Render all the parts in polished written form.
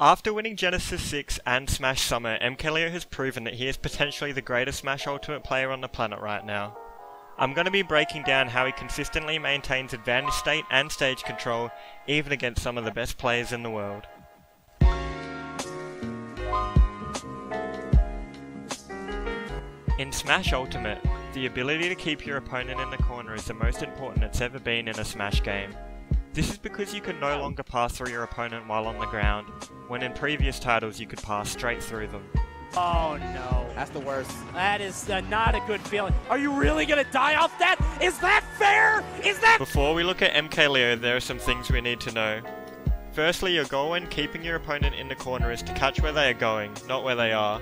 After winning Genesis 6 and Smash Summer, MkLeo has proven that he is potentially the greatest Smash Ultimate player on the planet right now. I'm going to be breaking down how he consistently maintains advantage state and stage control, even against some of the best players in the world. In Smash Ultimate, the ability to keep your opponent in the corner is the most important it's ever been in a Smash game. This is because you can no longer pass through your opponent while on the ground, when in previous titles you could pass straight through them. Oh no. That's the worst. That is not a good feeling. Are you really gonna die off that? Is that fair? Is that— Before we look at MkLeo, there are some things we need to know. Firstly, your goal when keeping your opponent in the corner is to catch where they are going, not where they are.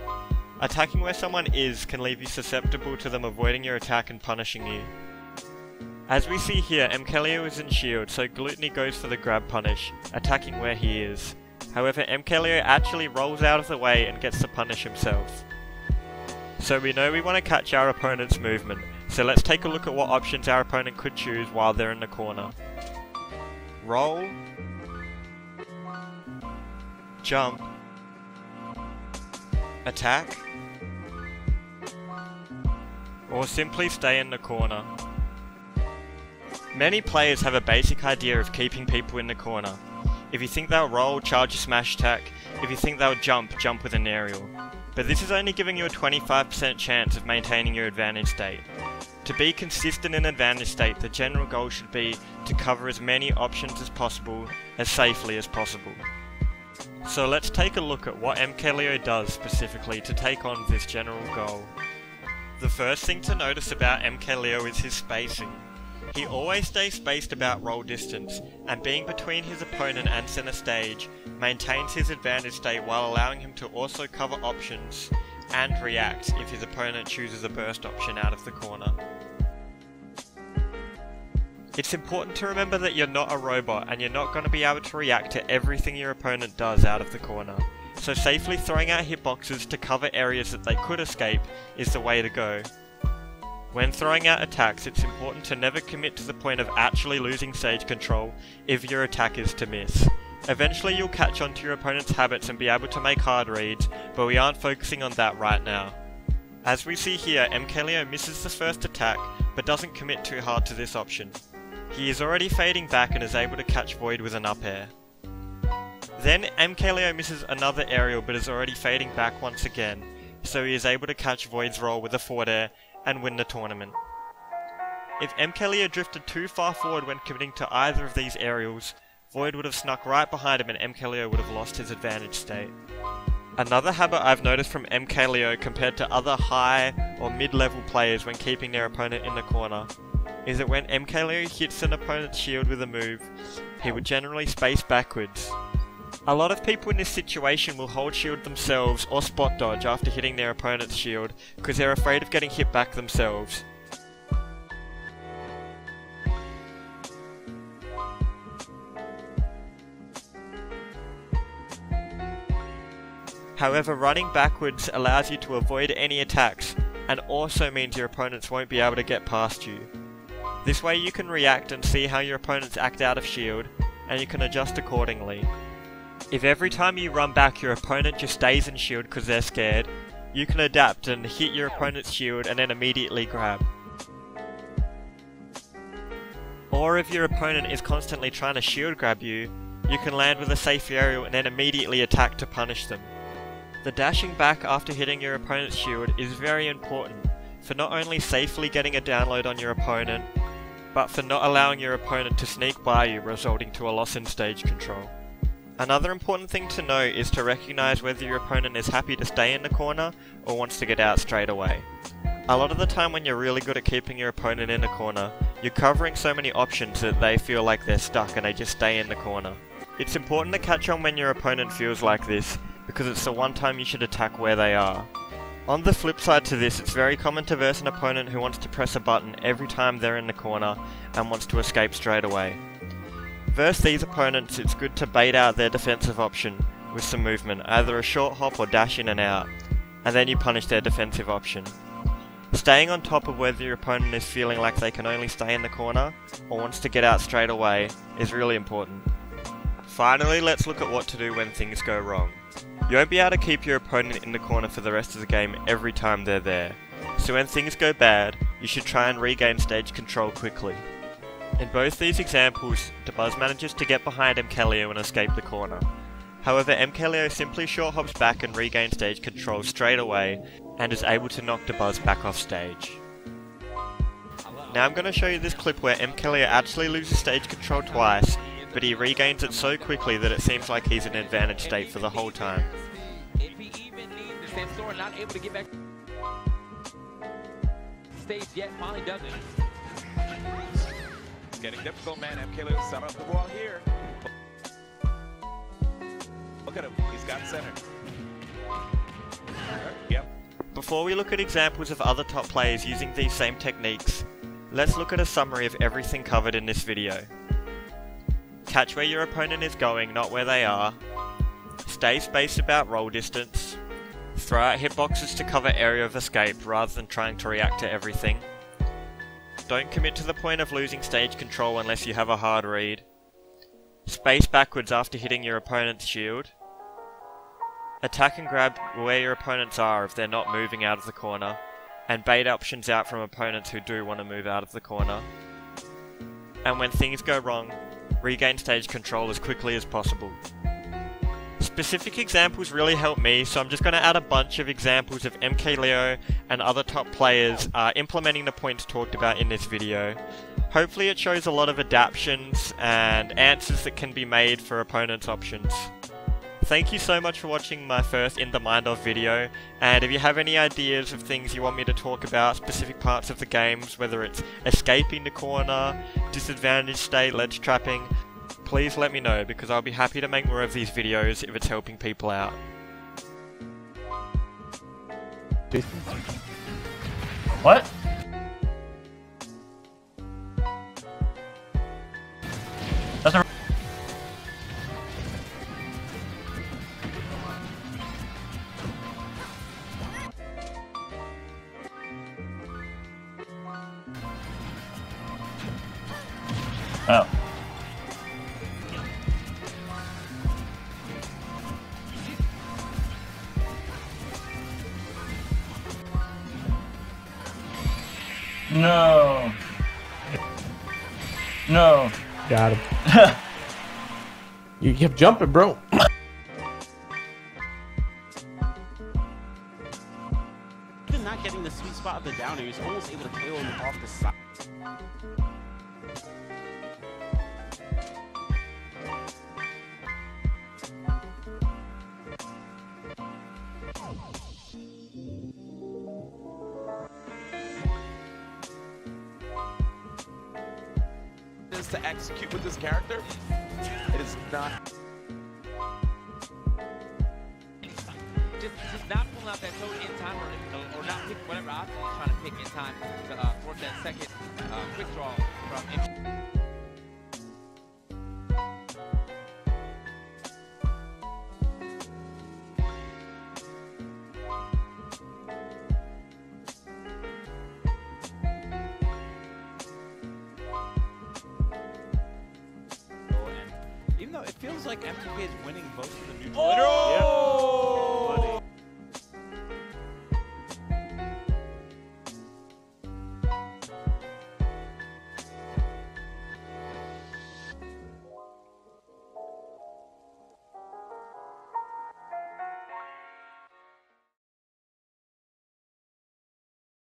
Attacking where someone is can leave you susceptible to them avoiding your attack and punishing you. As we see here, MkLeo is in shield, so Gluttony goes for the grab punish, attacking where he is. However, MkLeo actually rolls out of the way and gets to punish himself. So we know we want to catch our opponent's movement, so let's take a look at what options our opponent could choose while they're in the corner. Roll, jump, attack, or simply stay in the corner. Many players have a basic idea of keeping people in the corner. If you think they'll roll, charge a smash attack. If you think they'll jump, jump with an aerial. But this is only giving you a 25% chance of maintaining your advantage state. To be consistent in advantage state, the general goal should be to cover as many options as possible, as safely as possible. So let's take a look at what MkLeo does specifically to take on this general goal. The first thing to notice about MkLeo is his spacing. He always stays spaced about roll distance, and being between his opponent and center stage, maintains his advantage state while allowing him to also cover options and react if his opponent chooses a burst option out of the corner. It's important to remember that you're not a robot and you're not going to be able to react to everything your opponent does out of the corner, so safely throwing out hitboxes to cover areas that they could escape is the way to go. When throwing out attacks, it's important to never commit to the point of actually losing stage control if your attack is to miss. Eventually you'll catch on to your opponent's habits and be able to make hard reads, but we aren't focusing on that right now. As we see here, MkLeo misses the first attack, but doesn't commit too hard to this option. He is already fading back and is able to catch Void with an up air. Then MkLeo misses another aerial but is already fading back once again, so he is able to catch Void's roll with a forward air and win the tournament. If MkLeo drifted too far forward when committing to either of these aerials, Void would have snuck right behind him and MkLeo would have lost his advantage state. Another habit I've noticed from MkLeo compared to other high or mid-level players when keeping their opponent in the corner, is that when MkLeo hits an opponent's shield with a move, he would generally space backwards. A lot of people in this situation will hold shield themselves or spot dodge after hitting their opponent's shield because they're afraid of getting hit back themselves. However, running backwards allows you to avoid any attacks and also means your opponents won't be able to get past you. This way you can react and see how your opponents act out of shield, and you can adjust accordingly. If every time you run back your opponent just stays in shield because they're scared, you can adapt and hit your opponent's shield and then immediately grab. Or if your opponent is constantly trying to shield grab you, you can land with a safe aerial and then immediately attack to punish them. The dashing back after hitting your opponent's shield is very important for not only safely getting a download on your opponent, but for not allowing your opponent to sneak by you, resulting to a loss in stage control. Another important thing to know is to recognize whether your opponent is happy to stay in the corner or wants to get out straight away. A lot of the time when you're really good at keeping your opponent in the corner, you're covering so many options that they feel like they're stuck and they just stay in the corner. It's important to catch on when your opponent feels like this, because it's the one time you should attack where they are. On the flip side to this, it's very common to verse an opponent who wants to press a button every time they're in the corner and wants to escape straight away. Versus these opponents, it's good to bait out their defensive option with some movement, either a short hop or dash in and out, and then you punish their defensive option. Staying on top of whether your opponent is feeling like they can only stay in the corner or wants to get out straight away is really important. Finally, let's look at what to do when things go wrong. You won't be able to keep your opponent in the corner for the rest of the game every time they're there, so when things go bad, you should try and regain stage control quickly. In both these examples, Dabuz manages to get behind MkLeo and escape the corner. However, MkLeo simply short hops back and regains stage control straight away, and is able to knock Dabuz back off stage. Now I'm going to show you this clip where MkLeo actually loses stage control twice, but he regains it so quickly that it seems like he's in advantage state for the whole time. If he even needs the sensor, not able to get back stage yet, finally does it. It's getting difficult, man. MkLeo set up the wall here. Look at him, he's got center. Yep. Before we look at examples of other top players using these same techniques, let's look at a summary of everything covered in this video. Catch where your opponent is going, not where they are. Stay spaced about roll distance. Throw out hitboxes to cover area of escape rather than trying to react to everything. Don't commit to the point of losing stage control unless you have a hard read. Space backwards after hitting your opponent's shield. Attack and grab where your opponents are if they're not moving out of the corner. And bait options out from opponents who do want to move out of the corner. And when things go wrong, regain stage control as quickly as possible. Specific examples really help me, so I'm just going to add a bunch of examples of MkLeo and other top players implementing the points talked about in this video. Hopefully it shows a lot of adaptions and answers that can be made for opponents' options. Thank you so much for watching my first In the Mind Of video, and if you have any ideas of things you want me to talk about, specific parts of the games, whether it's escaping the corner, disadvantage state, ledge trapping, please let me know because I'll be happy to make more of these videos if it's helping people out. What? That's a oh. No. No. Got him. You kept jumping, bro. Not getting the sweet spot of the downer, he was almost able to KO him off the side. To execute with this character, it is not. Just not pulling out that toe in time or not pick whatever option he's trying to pick in time to force that second quick draw from Even though it feels like MTK is winning most of the neutral.